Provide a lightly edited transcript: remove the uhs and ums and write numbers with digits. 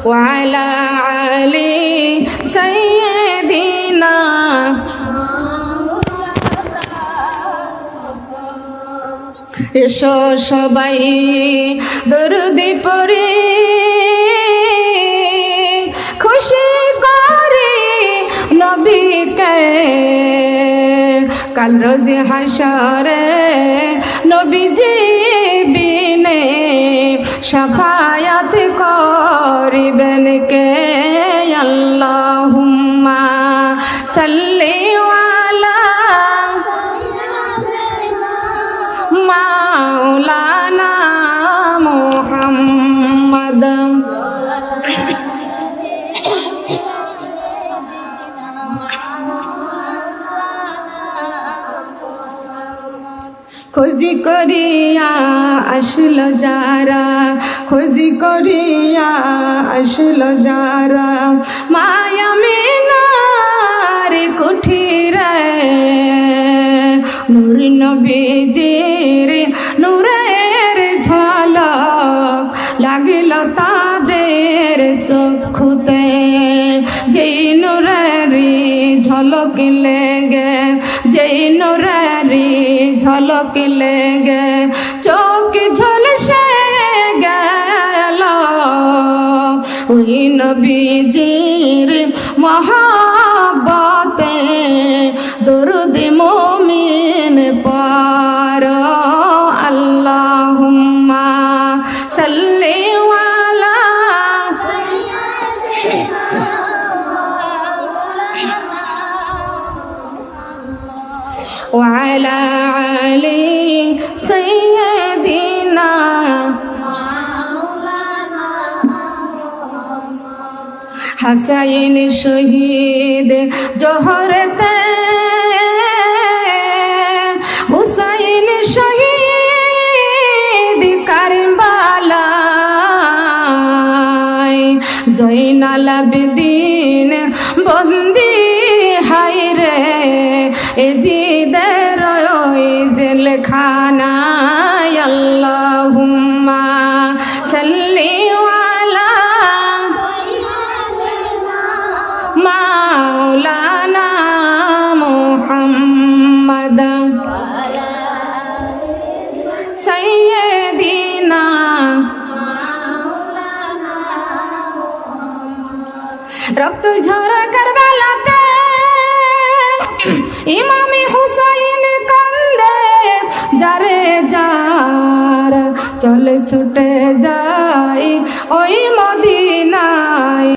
وعلى علي سيدنا এসো সবাই দরুদ পড়ি খুশি করে নবীকে কাল রোজ হাসরে নবীজি বিনে শাফায়াত করিবেন কে আল্লাহুম্মা সাল্লি আলা মাওলানা মুহাম্মদ খুঁজি করিয়া আসলো যারা খুঁজি করিয়া আসলো যারা মায়া মিনার কুঠিরে নূর নবীজির নূরের ঝলক লাগিল তাদের চক্ষুতে যেই নূরেরি ঝলক লেগে যেই নূরেরি ঝলক লেগে চোখ ঝলসে গেল ওই নবীজির মহাব্বতে দরুদ মুমিন পড়ো আল্লাহুম্মা সাল্লি আলা وعلى علي سيدنا হাসাইন শহীদ জোহরতে হুসাইন শহীদ কারবালায় জয়নাল আবেদিন বন্দি হায়রে এজিদের জেলখানায় আল্লাহুম্মা সাল্লি আলা মাওলানা মুহাম্মদ সাইয়্যিদিনা রক্ত ঝরা কারবালাতে ইমামে হুসাইন কান্দে যারে যার চলে ছুটে যায় ওই